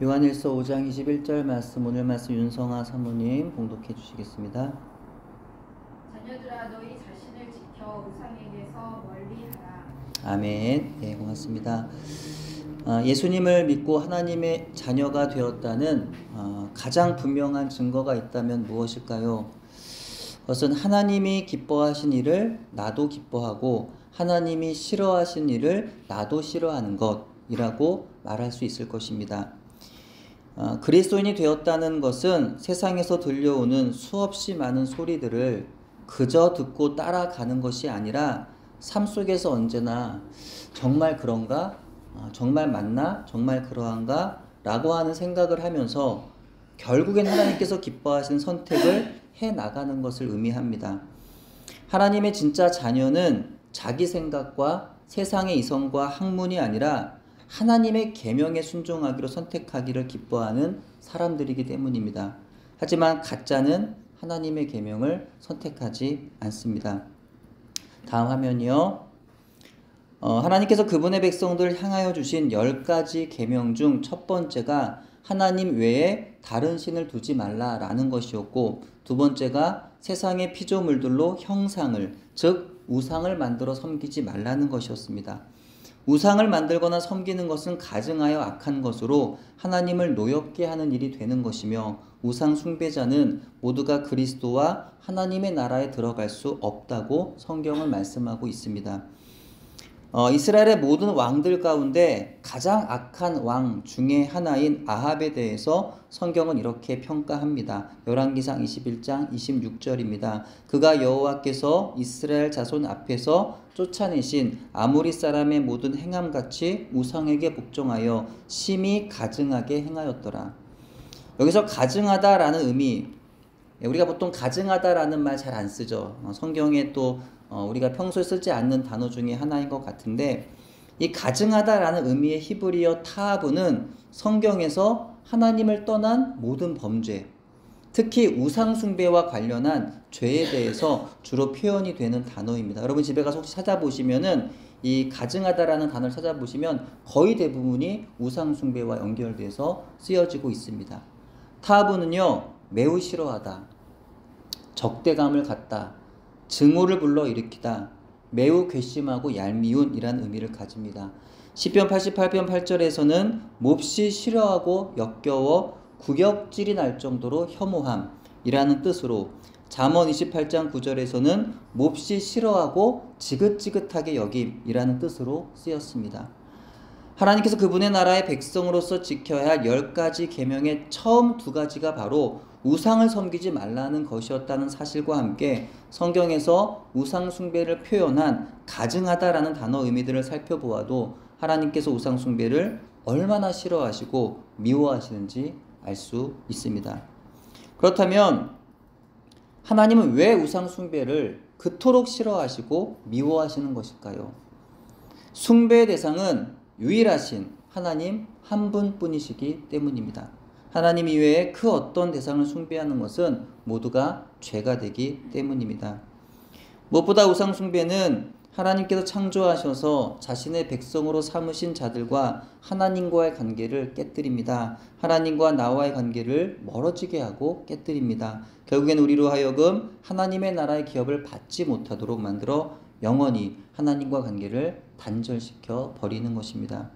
요한일서 5장 21절 말씀, 오늘 말씀 윤성아 사모님 봉독해 주시겠습니다. 자녀들아 너희 자신을 지켜 우상에게서 멀리하라. 아멘. 예, 고맙습니다. 예수님을 믿고 하나님의 자녀가 되었다는 가장 분명한 증거가 있다면 무엇일까요? 그것은 하나님이 기뻐하신 일을 나도 기뻐하고 하나님이 싫어하신 일을 나도 싫어하는 것이라고 말할 수 있을 것입니다. 그리스도인이 되었다는 것은 세상에서 들려오는 수없이 많은 소리들을 그저 듣고 따라가는 것이 아니라 삶 속에서 언제나 정말 그런가? 정말 맞나? 정말 그러한가? 라고 하는 생각을 하면서 결국엔 하나님께서 기뻐하시는 선택을 해 나가는 것을 의미합니다. 하나님의 진짜 자녀는 자기 생각과 세상의 이성과 학문이 아니라 하나님의 계명에 순종하기로 선택하기를 기뻐하는 사람들이기 때문입니다. 하지만 가짜는 하나님의 계명을 선택하지 않습니다. 다음 화면이요. 하나님께서 그분의 백성들을 향하여 주신 10가지 계명 중 첫 번째가 하나님 외에 다른 신을 두지 말라라는 것이었고, 두 번째가 세상의 피조물들로 형상을, 즉 우상을 만들어 섬기지 말라는 것이었습니다. 우상을 만들거나 섬기는 것은 가증하여 악한 것으로 하나님을 노엽게 하는 일이 되는 것이며, 우상 숭배자는 모두가 그리스도와 하나님의 나라에 들어갈 수 없다고 성경은 말씀하고 있습니다. 이스라엘의 모든 왕들 가운데 가장 악한 왕 중에 하나인 아합에 대해서 성경은 이렇게 평가합니다. 열왕기상 21장 26절입니다. 그가 여호와께서 이스라엘 자손 앞에서 쫓아내신 아모리 사람의 모든 행함같이 우상에게 복종하여 심히 가증하게 행하였더라. 여기서 가증하다라는 의미, 우리가 보통 가증하다라는 말 잘 안 쓰죠. 성경에 또 우리가 평소에 쓰지 않는 단어 중에 하나인 것 같은데, 이 가증하다라는 의미의 히브리어 타하브는 성경에서 하나님을 떠난 모든 범죄, 특히 우상 숭배와 관련한 죄에 대해서 주로 표현이 되는 단어입니다. 여러분 집에 가서 혹시 찾아보시면은 이 가증하다라는 단어를 찾아보시면 거의 대부분이 우상 숭배와 연결돼서 쓰여지고 있습니다. 타하브는요, 매우 싫어하다, 적대감을 갖다, 증오를 불러일으키다, 매우 괘씸하고 얄미운 이라는 의미를 가집니다. 시편 88편 8절에서는 몹시 싫어하고 역겨워 구역질이 날 정도로 혐오함 이라는 뜻으로, 잠언 28장 9절에서는 몹시 싫어하고 지긋지긋하게 여김 이라는 뜻으로 쓰였습니다. 하나님께서 그분의 나라의 백성으로서 지켜야 할 10가지 계명의 처음 2가지가 바로 우상을 섬기지 말라는 것이었다는 사실과 함께 성경에서 우상 숭배를 표현한 가증하다라는 단어 의미들을 살펴보아도 하나님께서 우상 숭배를 얼마나 싫어하시고 미워하시는지 알 수 있습니다. 그렇다면 하나님은 왜 우상 숭배를 그토록 싫어하시고 미워하시는 것일까요? 숭배의 대상은 유일하신 하나님 한 분뿐이시기 때문입니다. 하나님 이외에 그 어떤 대상을 숭배하는 것은 모두가 죄가 되기 때문입니다. 무엇보다 우상 숭배는 하나님께서 창조하셔서 자신의 백성으로 삼으신 자들과 하나님과의 관계를 깨뜨립니다. 하나님과 나와의 관계를 멀어지게 하고 깨뜨립니다. 결국엔 우리로 하여금 하나님의 나라의 기업을 받지 못하도록 만들어 영원히 하나님과 관계를 단절시켜 버리는 것입니다.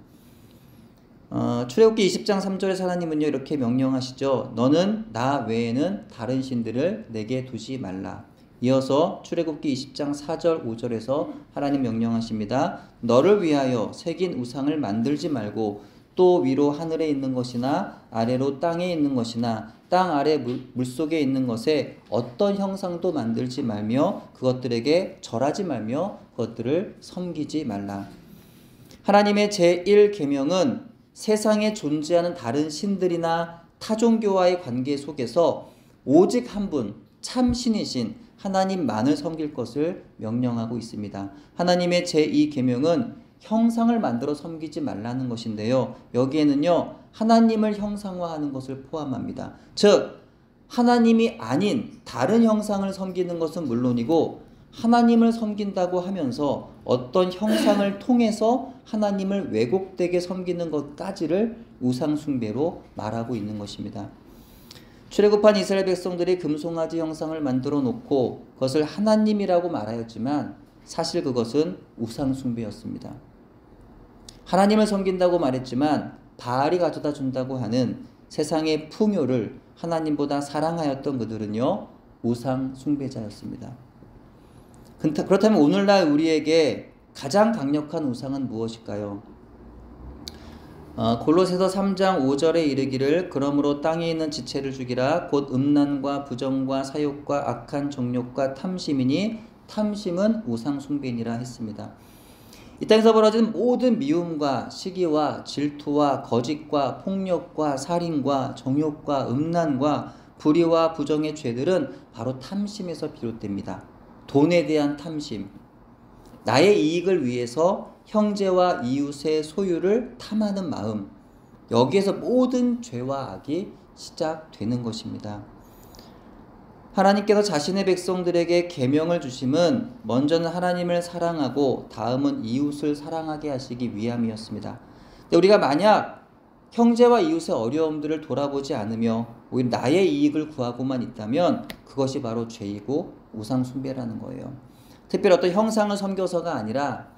출애굽기 20장 3절에서 하나님은요 이렇게 명령하시죠. 너는 나 외에는 다른 신들을 내게 두지 말라. 이어서 출애굽기 20장 4절 5절에서 하나님 명령하십니다. 너를 위하여 새긴 우상을 만들지 말고 또 위로 하늘에 있는 것이나 아래로 땅에 있는 것이나 땅 아래 물속에 있는 것에 어떤 형상도 만들지 말며 그것들에게 절하지 말며 그것들을 섬기지 말라. 하나님의 제1계명은 세상에 존재하는 다른 신들이나 타종교와의 관계 속에서 오직 한 분, 참신이신 하나님만을 섬길 것을 명령하고 있습니다. 하나님의 제2계명은 형상을 만들어 섬기지 말라는 것인데요. 여기에는요, 하나님을 형상화하는 것을 포함합니다. 즉, 하나님이 아닌 다른 형상을 섬기는 것은 물론이고 하나님을 섬긴다고 하면서 어떤 형상을 통해서 하나님을 왜곡되게 섬기는 것까지를 우상 숭배로 말하고 있는 것입니다. 출애굽한 이스라엘 백성들이 금송아지 형상을 만들어 놓고 그것을 하나님이라고 말하였지만 사실 그것은 우상 숭배였습니다. 하나님을 섬긴다고 말했지만 바알이 가져다 준다고 하는 세상의 풍요를 하나님보다 사랑하였던 그들은요, 우상 숭배자였습니다. 그렇다면 오늘날 우리에게 가장 강력한 우상은 무엇일까요? 골로새서 3장 5절에 이르기를 그러므로 땅에 있는 지체를 죽이라 곧 음란과 부정과 사욕과 악한 정욕과 탐심이니 탐심은 우상 숭배니라 했습니다. 이 땅에서 벌어진 모든 미움과 시기와 질투와 거짓과 폭력과 살인과 정욕과 음란과 불의와 부정의 죄들은 바로 탐심에서 비롯됩니다. 돈에 대한 탐심, 나의 이익을 위해서 형제와 이웃의 소유를 탐하는 마음, 여기에서 모든 죄와 악이 시작되는 것입니다. 하나님께서 자신의 백성들에게 계명을 주심은 먼저는 하나님을 사랑하고 다음은 이웃을 사랑하게 하시기 위함이었습니다. 근데 우리가 만약 형제와 이웃의 어려움들을 돌아보지 않으며 오히려 나의 이익을 구하고만 있다면 그것이 바로 죄이고 우상 숭배라는 거예요. 특별히 어떤 형상을 섬겨서가 아니라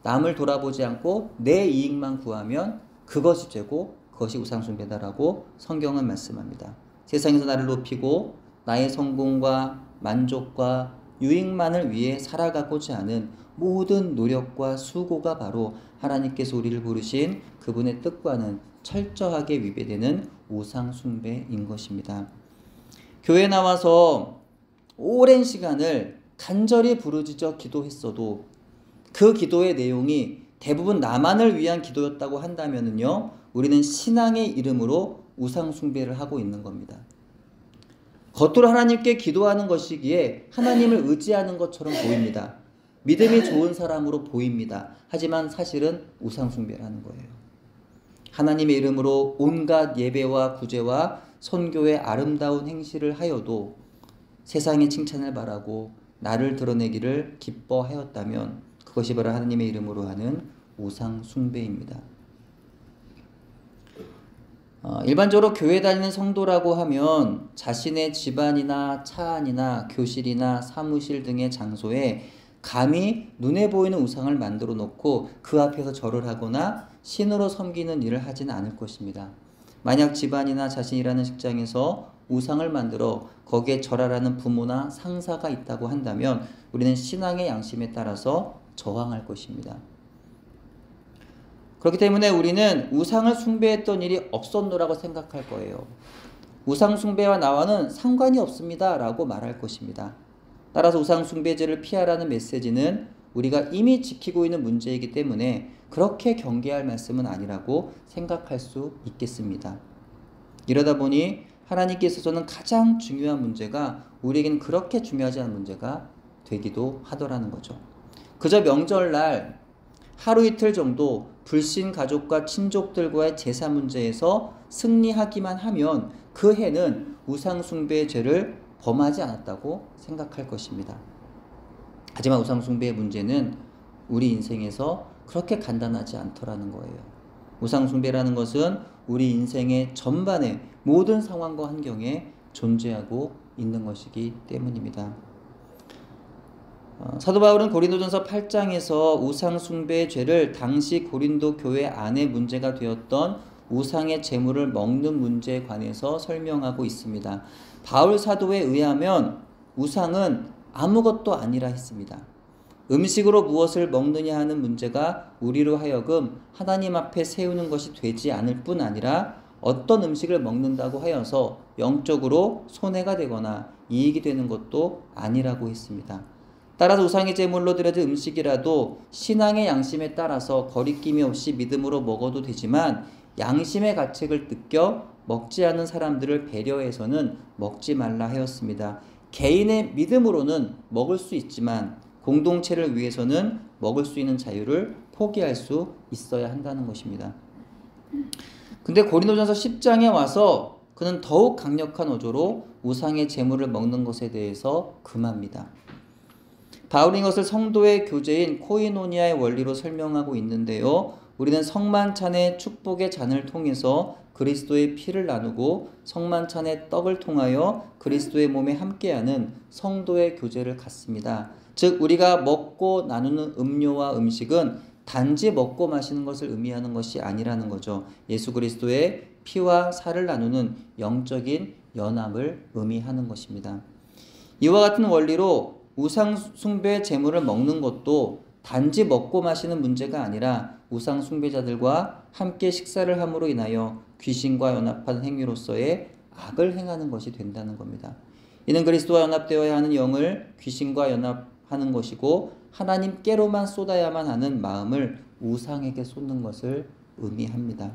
남을 돌아보지 않고 내 이익만 구하면 그것이 죄고 그것이 우상 숭배다라고 성경은 말씀합니다. 세상에서 나를 높이고 나의 성공과 만족과 유익만을 위해 살아가고자 하는 모든 노력과 수고가 바로 하나님께서 우리를 부르신 그분의 뜻과는 철저하게 위배되는 우상 숭배인 것입니다. 교회에 나와서 오랜 시간을 간절히 부르짖어 기도했어도 그 기도의 내용이 대부분 나만을 위한 기도였다고 한다면요, 우리는 신앙의 이름으로 우상 숭배를 하고 있는 겁니다. 겉으로 하나님께 기도하는 것이기에 하나님을 의지하는 것처럼 보입니다. 믿음이 좋은 사람으로 보입니다. 하지만 사실은 우상 숭배라는 거예요. 하나님의 이름으로 온갖 예배와 구제와 선교의 아름다운 행실을 하여도 세상의 칭찬을 바라고 나를 드러내기를 기뻐하였다면 그것이 바로 하나님의 이름으로 하는 우상 숭배입니다. 일반적으로 교회 다니는 성도라고 하면 자신의 집안이나 차 안이나 교실이나 사무실 등의 장소에 감히 눈에 보이는 우상을 만들어 놓고 그 앞에서 절을 하거나 신으로 섬기는 일을 하지는 않을 것입니다. 만약 집안이나 자신이라는 직장에서 우상을 만들어 거기에 절하라는 부모나 상사가 있다고 한다면 우리는 신앙의 양심에 따라서 저항할 것입니다. 그렇기 때문에 우리는 우상을 숭배했던 일이 없었노라고 생각할 거예요. 우상 숭배와 나와는 상관이 없습니다 라고 말할 것입니다. 따라서 우상 숭배죄를 피하라는 메시지는 우리가 이미 지키고 있는 문제이기 때문에 그렇게 경계할 말씀은 아니라고 생각할 수 있겠습니다. 이러다 보니 하나님께 있어서는 가장 중요한 문제가 우리에게는 그렇게 중요하지 않은 문제가 되기도 하더라는 거죠. 그저 명절날 하루 이틀 정도 불신 가족과 친족들과의 제사 문제에서 승리하기만 하면 그 해는 우상 숭배의 죄를 범하지 않았다고 생각할 것입니다. 하지만 우상 숭배의 문제는 우리 인생에서 그렇게 간단하지 않더라는 거예요. 우상 숭배라는 것은 우리 인생의 전반의 모든 상황과 환경에 존재하고 있는 것이기 때문입니다. 사도 바울은 고린도전서 8장에서 우상 숭배의 죄를 당시 고린도 교회 안에 문제가 되었던 우상의 제물을 먹는 문제에 관해서 설명하고 있습니다. 바울 사도에 의하면 우상은 아무것도 아니라 했습니다. 음식으로 무엇을 먹느냐 하는 문제가 우리로 하여금 하나님 앞에 세우는 것이 되지 않을 뿐 아니라 어떤 음식을 먹는다고 하여서 영적으로 손해가 되거나 이익이 되는 것도 아니라고 했습니다. 따라서 우상의 제물로 드려진 음식이라도 신앙의 양심에 따라서 거리낌이 없이 믿음으로 먹어도 되지만 양심의 가책을 느껴 먹지 않은 사람들을 배려해서는 먹지 말라 하였습니다. 개인의 믿음으로는 먹을 수 있지만 공동체를 위해서는 먹을 수 있는 자유를 포기할 수 있어야 한다는 것입니다. 근데 고린도전서 10장에 와서 그는 더욱 강력한 어조로 우상의 제물을 먹는 것에 대해서 금합니다. 바울이 이것을 성도의 교제인 코이노니아의 원리로 설명하고 있는데요. 우리는 성만찬의 축복의 잔을 통해서 그리스도의 피를 나누고 성만찬의 떡을 통하여 그리스도의 몸에 함께하는 성도의 교제를 갖습니다. 즉 우리가 먹고 나누는 음료와 음식은 단지 먹고 마시는 것을 의미하는 것이 아니라는 거죠. 예수 그리스도의 피와 살을 나누는 영적인 연합을 의미하는 것입니다. 이와 같은 원리로 우상 숭배 제물을 먹는 것도 단지 먹고 마시는 문제가 아니라 우상 숭배자들과 함께 식사를 함으로 인하여 귀신과 연합한 행위로서의 악을 행하는 것이 된다는 겁니다. 이는 그리스도와 연합되어야 하는 영을 귀신과 연합하는 것이고 하나님께로만 쏟아야만 하는 마음을 우상에게 쏟는 것을 의미합니다.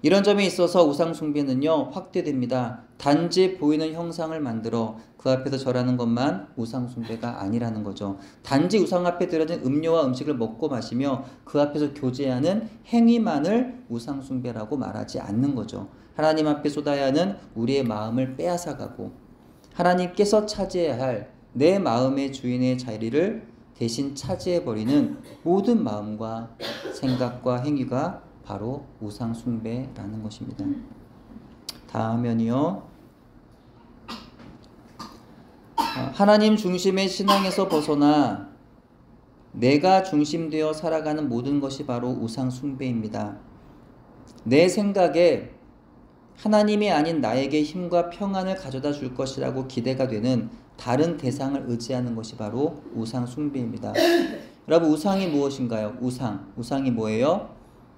이런 점에 있어서 우상 숭배는요 확대됩니다. 단지 보이는 형상을 만들어 그 앞에서 절하는 것만 우상 숭배가 아니라는 거죠. 단지 우상 앞에 드려진 음료와 음식을 먹고 마시며 그 앞에서 교제하는 행위만을 우상 숭배라고 말하지 않는 거죠. 하나님 앞에 쏟아야 하는 우리의 마음을 빼앗아가고 하나님께서 차지해야 할 내 마음의 주인의 자리를 대신 차지해버리는 모든 마음과 생각과 행위가 바로 우상 숭배라는 것입니다. 다음 화면이요. 하나님 중심의 신앙에서 벗어나 내가 중심되어 살아가는 모든 것이 바로 우상 숭배입니다. 내 생각에 하나님이 아닌 나에게 힘과 평안을 가져다 줄 것이라고 기대가 되는 다른 대상을 의지하는 것이 바로 우상 숭배입니다. 여러분 우상이 무엇인가요? 우상이 뭐예요?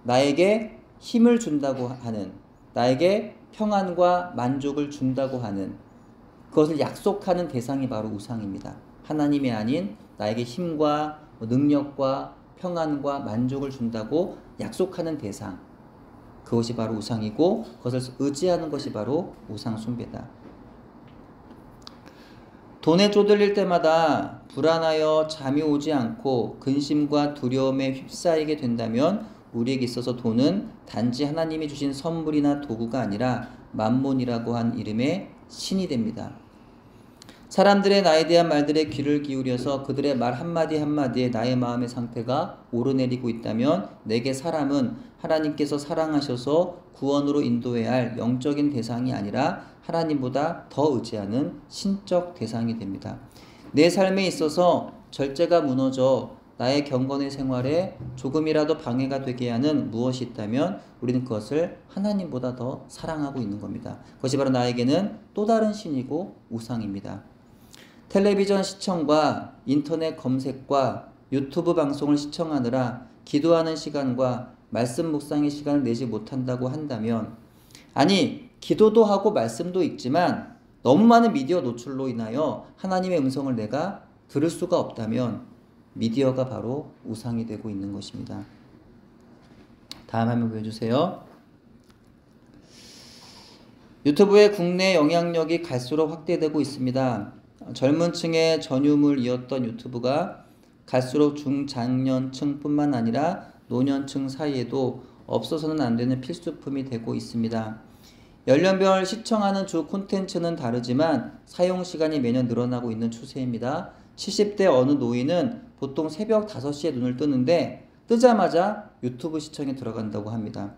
나에게 힘을 준다고 하는, 나에게 평안과 만족을 준다고 하는, 그것을 약속하는 대상이 바로 우상입니다. 하나님이 아닌 나에게 힘과 능력과 평안과 만족을 준다고 약속하는 대상, 그것이 바로 우상이고 그것을 의지하는 것이 바로 우상 숭배다. 돈에 쪼들릴 때마다 불안하여 잠이 오지 않고 근심과 두려움에 휩싸이게 된다면 우리에게 있어서 돈은 단지 하나님이 주신 선물이나 도구가 아니라 만몬이라고 한 이름의 신이 됩니다. 사람들의 나에 대한 말들에 귀를 기울여서 그들의 말 한마디 한마디에 나의 마음의 상태가 오르내리고 있다면 내게 사람은 하나님께서 사랑하셔서 구원으로 인도해야 할 영적인 대상이 아니라 하나님보다 더 의지하는 신적 대상이 됩니다. 내 삶에 있어서 절제가 무너져 나의 경건의 생활에 조금이라도 방해가 되게 하는 무엇이 있다면 우리는 그것을 하나님보다 더 사랑하고 있는 겁니다. 그것이 바로 나에게는 또 다른 신이고 우상입니다. 텔레비전 시청과 인터넷 검색과 유튜브 방송을 시청하느라 기도하는 시간과 말씀 묵상의 시간을 내지 못한다고 한다면, 아니 기도도 하고 말씀도 있지만 너무 많은 미디어 노출로 인하여 하나님의 음성을 내가 들을 수가 없다면 미디어가 바로 우상이 되고 있는 것입니다. 다음 화면 보여주세요. 유튜브의 국내 영향력이 갈수록 확대되고 있습니다. 젊은 층의 전유물 이었던 유튜브가 갈수록 중장년층 뿐만 아니라 노년층 사이에도 없어서는 안 되는 필수품이 되고 있습니다. 연령별 시청하는 주 콘텐츠는 다르지만 사용 시간이 매년 늘어나고 있는 추세입니다. 70대 어느 노인은 보통 새벽 5시에 눈을 뜨는데 뜨자마자 유튜브 시청에 들어간다고 합니다.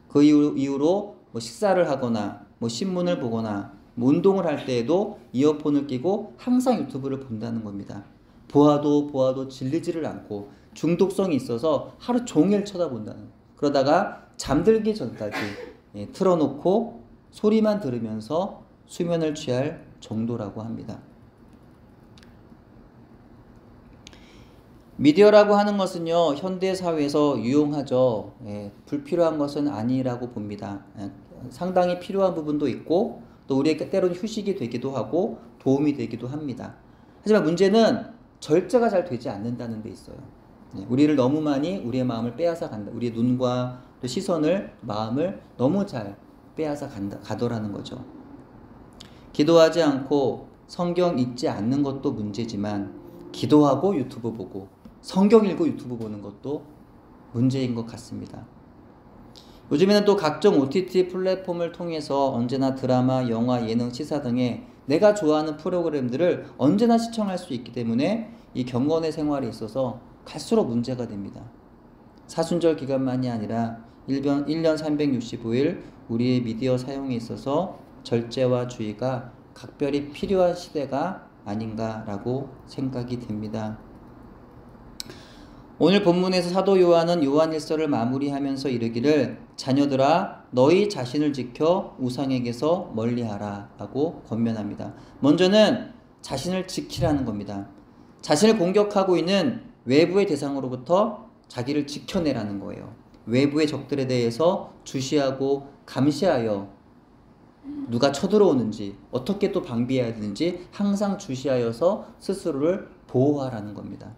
그 이후로 식사를 하거나 신문을 보거나 운동을 할 때에도 이어폰을 끼고 항상 유튜브를 본다는 겁니다. 보아도 질리지를 않고 중독성이 있어서 하루 종일 쳐다본다는, 그러다가 잠들기 전까지 틀어놓고 소리만 들으면서 수면을 취할 정도라고 합니다. 미디어라고 하는 것은요 현대사회에서 유용하죠. 불필요한 것은 아니라고 봅니다. 상당히 필요한 부분도 있고 또 우리에게 때로는 휴식이 되기도 하고 도움이 되기도 합니다. 하지만 문제는 절제가 잘 되지 않는다는 데 있어요. 우리를 너무 많이 우리의 마음을 빼앗아 간다. 우리의 눈과 또 시선을, 마음을 너무 잘 빼앗아 가더라는 거죠. 기도하지 않고 성경 읽지 않는 것도 문제지만 기도하고 유튜브 보고 성경 읽고 유튜브 보는 것도 문제인 것 같습니다. 요즘에는 또 각종 OTT 플랫폼을 통해서 언제나 드라마, 영화, 예능, 시사 등의 내가 좋아하는 프로그램들을 언제나 시청할 수 있기 때문에 이 경건의 생활에 있어서 갈수록 문제가 됩니다. 사순절 기간만이 아니라 1년 365일 우리의 미디어 사용에 있어서 절제와 주의가 각별히 필요한 시대가 아닌가라고 생각이 됩니다. 오늘 본문에서 사도 요한은 요한일서를 마무리하면서 이르기를 자녀들아 너희 자신을 지켜 우상에게서 멀리하라 라고 권면합니다. 먼저는 자신을 지키라는 겁니다. 자신을 공격하고 있는 외부의 대상으로부터 자기를 지켜내라는 거예요. 외부의 적들에 대해서 주시하고 감시하여 누가 쳐들어오는지 어떻게 또 방비해야 되는지 항상 주시하여서 스스로를 보호하라는 겁니다.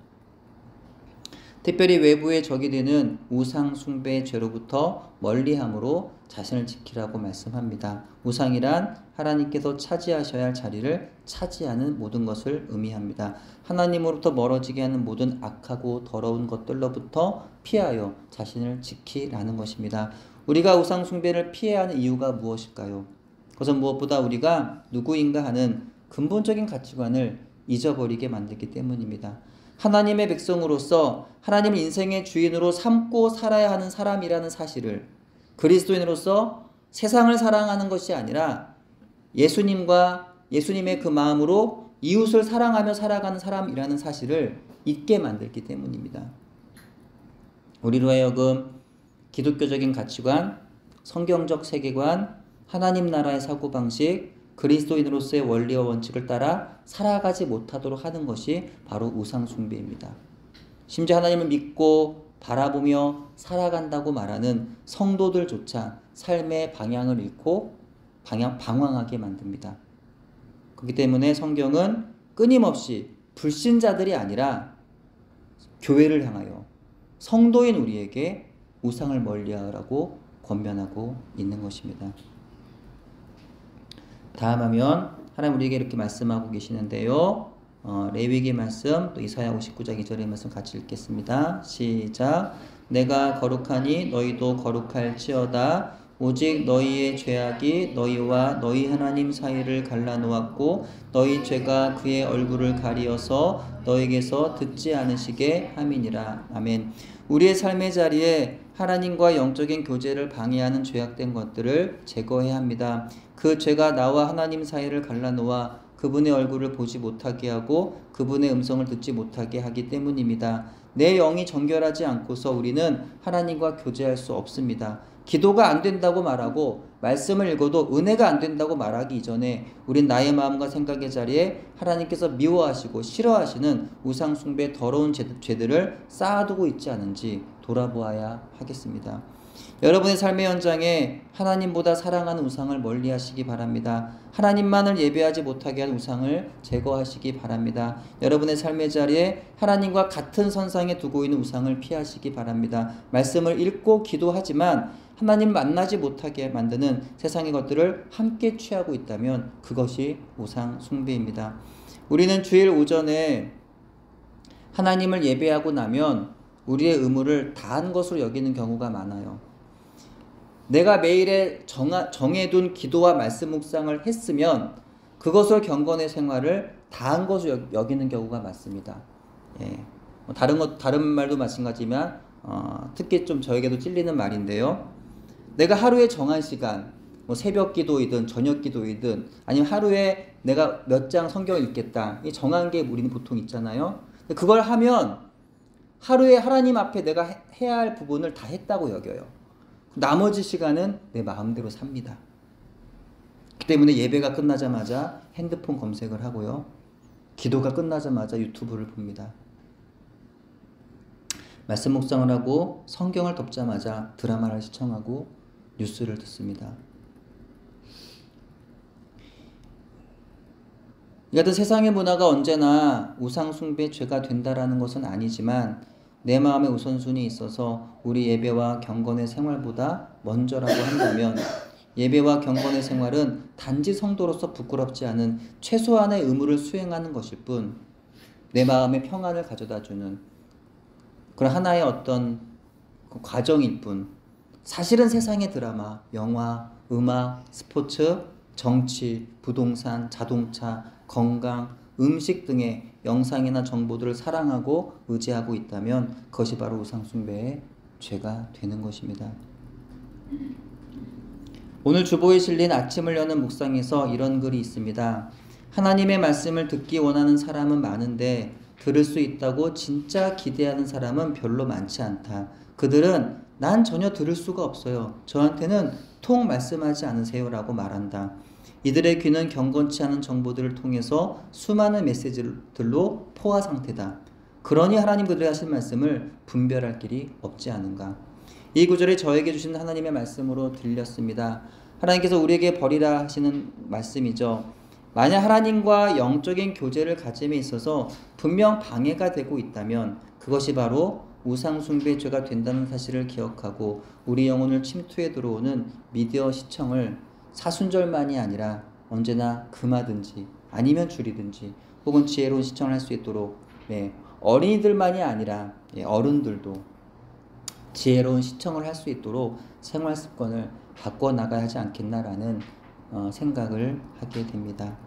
특별히 외부의 적이 되는 우상 숭배의 죄로부터 멀리함으로 자신을 지키라고 말씀합니다. 우상이란 하나님께서 차지하셔야 할 자리를 차지하는 모든 것을 의미합니다. 하나님으로부터 멀어지게 하는 모든 악하고 더러운 것들로부터 피하여 자신을 지키라는 것입니다. 우리가 우상 숭배를 피해야 하는 이유가 무엇일까요? 그것은 무엇보다 우리가 누구인가 하는 근본적인 가치관을 잊어버리게 만들기 때문입니다. 하나님의 백성으로서 하나님을 인생의 주인으로 삼고 살아야 하는 사람이라는 사실을, 그리스도인으로서 세상을 사랑하는 것이 아니라 예수님과 예수님의 그 마음으로 이웃을 사랑하며 살아가는 사람이라는 사실을 잊게 만들기 때문입니다. 우리로 하여금 기독교적인 가치관, 성경적 세계관, 하나님 나라의 사고방식, 그리스도인으로서의 원리와 원칙을 따라 살아가지 못하도록 하는 것이 바로 우상숭배입니다. 심지어 하나님을 믿고 바라보며 살아간다고 말하는 성도들조차 삶의 방향을 잃고 방황하게 만듭니다. 그렇기 때문에 성경은 끊임없이 불신자들이 아니라 교회를 향하여 성도인 우리에게 우상을 멀리하라고 권면하고 있는 것입니다. 다음 화면 하나님 우리에게 이렇게 말씀하고 계시는데요. 레위기 말씀 또 이사야 59장 2절의 말씀 같이 읽겠습니다. 시작. 내가 거룩하니 너희도 거룩할지어다. 오직 너희의 죄악이 너희와 너희 하나님 사이를 갈라놓았고 너희 죄가 그의 얼굴을 가리어서 너희에게서 듣지 않으시게 함이니라. 아멘. 우리의 삶의 자리에 하나님과 영적인 교제를 방해하는 죄악된 것들을 제거해야 합니다. 그 죄가 나와 하나님 사이를 갈라놓아 그분의 얼굴을 보지 못하게 하고 그분의 음성을 듣지 못하게 하기 때문입니다. 내 영이 정결하지 않고서 우리는 하나님과 교제할 수 없습니다. 기도가 안 된다고 말하고 말씀을 읽어도 은혜가 안 된다고 말하기 이전에 우린 나의 마음과 생각의 자리에 하나님께서 미워하시고 싫어하시는 우상 숭배의 더러운 죄들을 쌓아두고 있지 않은지 돌아보아야 하겠습니다. 여러분의 삶의 현장에 하나님보다 사랑하는 우상을 멀리 하시기 바랍니다. 하나님만을 예배하지 못하게 한 우상을 제거하시기 바랍니다. 여러분의 삶의 자리에 하나님과 같은 선상에 두고 있는 우상을 피하시기 바랍니다. 말씀을 읽고 기도하지만 하나님 만나지 못하게 만드는 세상의 것들을 함께 취하고 있다면 그것이 우상 숭배입니다. 우리는 주일 오전에 하나님을 예배하고 나면 우리의 의무를 다한 것으로 여기는 경우가 많아요. 내가 매일에 정해둔 기도와 말씀 묵상을 했으면 그것을 경건의 생활을 다한 것으로 여기는 경우가 많습니다. 예. 다른 말도 마찬가지지만 특히 좀 저에게도 찔리는 말인데요. 내가 하루에 정한 시간, 새벽 기도이든 저녁 기도이든 아니면 하루에 내가 몇 장 성경을 읽겠다. 이 정한 게 우리는 보통 있잖아요. 그걸 하면 하루에 하나님 앞에 내가 해야 할 부분을 다 했다고 여겨요. 나머지 시간은 내 마음대로 삽니다. 그렇기 때문에 예배가 끝나자마자 핸드폰 검색을 하고요. 기도가 끝나자마자 유튜브를 봅니다. 말씀 묵상을 하고 성경을 덮자마자 드라마를 시청하고 뉴스를 듣습니다. 이 같은 세상의 문화가 언제나 우상 숭배의 죄가 된다라는 것은 아니지만 내 마음의 우선순위에 있어서 우리 예배와 경건의 생활보다 먼저라고 한다면 예배와 경건의 생활은 단지 성도로서 부끄럽지 않은 최소한의 의무를 수행하는 것일 뿐 내 마음의 평안을 가져다주는 그런 하나의 어떤 과정일 뿐 사실은 세상의 드라마, 영화, 음악, 스포츠 정치, 부동산, 자동차, 건강, 음식 등의 영상이나 정보들을 사랑하고 의지하고 있다면 그것이 바로 우상숭배의 죄가 되는 것입니다. 오늘 주보에 실린 아침을 여는 묵상에서 이런 글이 있습니다. 하나님의 말씀을 듣기 원하는 사람은 많은데 들을 수 있다고 진짜 기대하는 사람은 별로 많지 않다. 그들은 난 전혀 들을 수가 없어요. 저한테는 통 말씀하지 않으세요 라고 말한다. 이들의 귀는 경건치 않은 정보들을 통해서 수많은 메시지들로 포화 상태다. 그러니 하나님 그들이 하신 말씀을 분별할 길이 없지 않은가. 이 구절이 저에게 주신 하나님의 말씀으로 들렸습니다. 하나님께서 우리에게 버리라 하시는 말씀이죠. 만약 하나님과 영적인 교제를 가짐에 있어서 분명 방해가 되고 있다면 그것이 바로 우상숭배 죄가 된다는 사실을 기억하고 우리 영혼을 침투해 들어오는 미디어 시청을 사순절만이 아니라 언제나 금하든지 아니면 줄이든지 혹은 지혜로운 시청을 할 수 있도록 어린이들만이 아니라 어른들도 지혜로운 시청을 할 수 있도록 생활 습관을 바꿔나가야 하지 않겠나라는 생각을 하게 됩니다.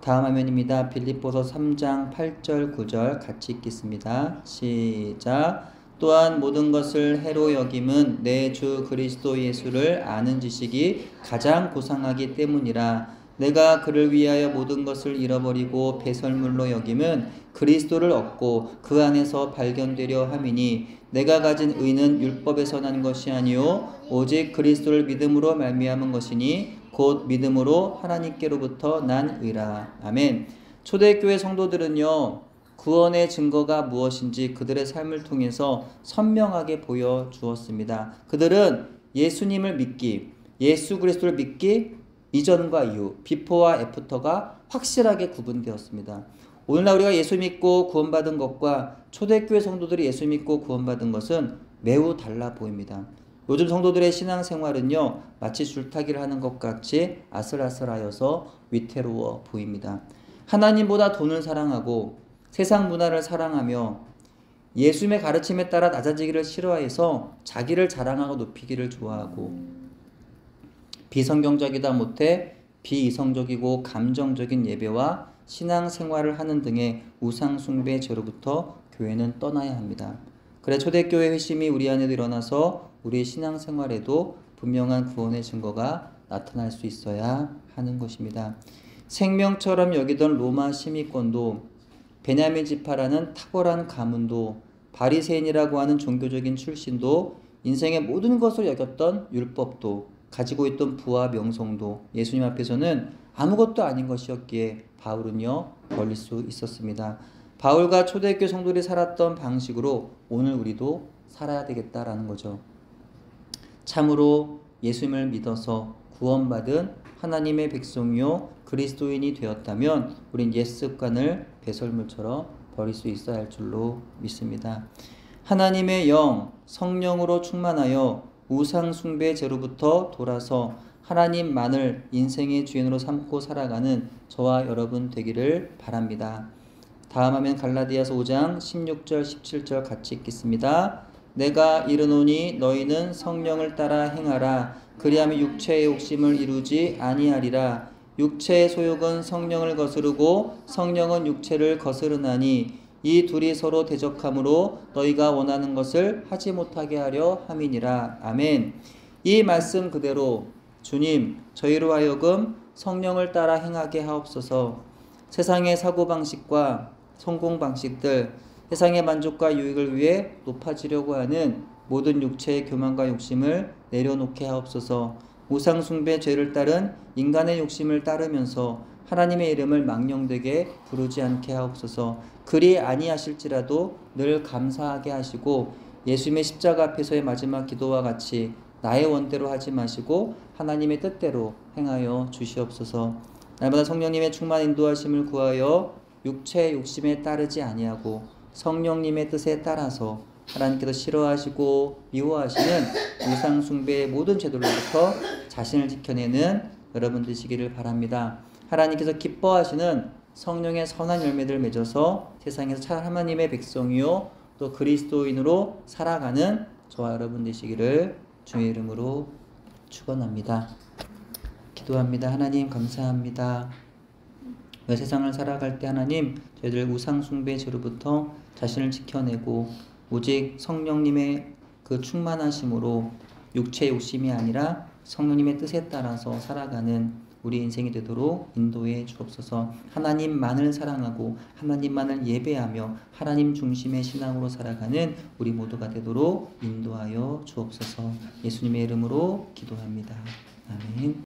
다음 화면입니다. 빌립보서 3장 8절 9절 같이 읽겠습니다. 시작. 또한 모든 것을 해로 여김은 내 주 그리스도 예수를 아는 지식이 가장 고상하기 때문이라. 내가 그를 위하여 모든 것을 잃어버리고 배설물로 여김은 그리스도를 얻고 그 안에서 발견되려 함이니 내가 가진 의는 율법에서 난 것이 아니요 오직 그리스도를 믿음으로 말미암은 것이니 곧 믿음으로 하나님께로부터 난 의라. 아멘. 초대교회 성도들은요 구원의 증거가 무엇인지 그들의 삶을 통해서 선명하게 보여주었습니다. 그들은 예수님을 믿기, 예수 그리스도를 믿기 이전과 이후, 비포와 애프터가 확실하게 구분되었습니다. 오늘날 우리가 예수 믿고 구원받은 것과 초대교회 성도들이 예수 믿고 구원받은 것은 매우 달라 보입니다. 요즘 성도들의 신앙생활은요 마치 줄타기를 하는 것 같이 아슬아슬하여서 위태로워 보입니다. 하나님보다 돈을 사랑하고 세상 문화를 사랑하며 예수님의 가르침에 따라 낮아지기를 싫어해서 자기를 자랑하고 높이기를 좋아하고 비성경적이다 못해 비이성적이고 감정적인 예배와 신앙생활을 하는 등의 우상숭배 죄로부터 교회는 떠나야 합니다. 그래 초대교회 회심이 우리 안에도 일어나서 우리 신앙생활에도 분명한 구원의 증거가 나타날 수 있어야 하는 것입니다. 생명처럼 여기던 로마 시민권도 베냐민 지파라는 탁월한 가문도 바리새인이라고 하는 종교적인 출신도 인생의 모든 것을 여겼던 율법도 가지고 있던 부와 명성도 예수님 앞에서는 아무것도 아닌 것이었기에 바울은요 걸릴 수 있었습니다. 바울과 초대교회 성도들이 살았던 방식으로 오늘 우리도 살아야 되겠다라는 거죠. 참으로 예수님을 믿어서 구원받은 하나님의 백성이요 그리스도인이 되었다면 우린 옛 습관을 배설물처럼 버릴 수 있어야 할 줄로 믿습니다. 하나님의 영, 성령으로 충만하여 우상숭배 죄로부터 돌아서 하나님만을 인생의 주인으로 삼고 살아가는 저와 여러분 되기를 바랍니다. 다음 화면 갈라디아서 5장 16절 17절 같이 읽겠습니다. 내가 이르노니 너희는 성령을 따라 행하라. 그리하면 육체의 욕심을 이루지 아니하리라. 육체의 소욕은 성령을 거스르고 성령은 육체를 거스르나니 이 둘이 서로 대적함으로 너희가 원하는 것을 하지 못하게 하려 함이니라. 아멘. 이 말씀 그대로 주님 저희로 하여금 성령을 따라 행하게 하옵소서. 세상의 사고방식과 성공방식들, 세상의 만족과 유익을 위해 높아지려고 하는 모든 육체의 교만과 욕심을 내려놓게 하옵소서. 우상숭배 죄를 따른 인간의 욕심을 따르면서 하나님의 이름을 망령되게 부르지 않게 하옵소서. 그리 아니하실지라도 늘 감사하게 하시고 예수님의 십자가 앞에서의 마지막 기도와 같이 나의 원대로 하지 마시고 하나님의 뜻대로 행하여 주시옵소서. 날마다 성령님의 충만 인도하심을 구하여 육체의 욕심에 따르지 아니하고 성령님의 뜻에 따라서 하나님께서 싫어하시고 미워하시는 우상숭배의 모든 죄들로부터 자신을 지켜내는 여러분 되시기를 바랍니다. 하나님께서 기뻐하시는 성령의 선한 열매들을 맺어서 세상에서 참 하나님의 백성이요 또 그리스도인으로 살아가는 저와 여러분 되시기를 주의 이름으로 축원합니다. 기도합니다. 하나님 감사합니다. 이 세상을 살아갈 때 하나님 저희들 우상 숭배 죄로부터 자신을 지켜내고 오직 성령님의 그 충만하심으로 육체의 욕심이 아니라 성령님의 뜻에 따라서 살아가는 우리 인생이 되도록 인도해 주옵소서. 하나님만을 사랑하고 하나님만을 예배하며 하나님 중심의 신앙으로 살아가는 우리 모두가 되도록 인도하여 주옵소서. 예수님의 이름으로 기도합니다. 아멘.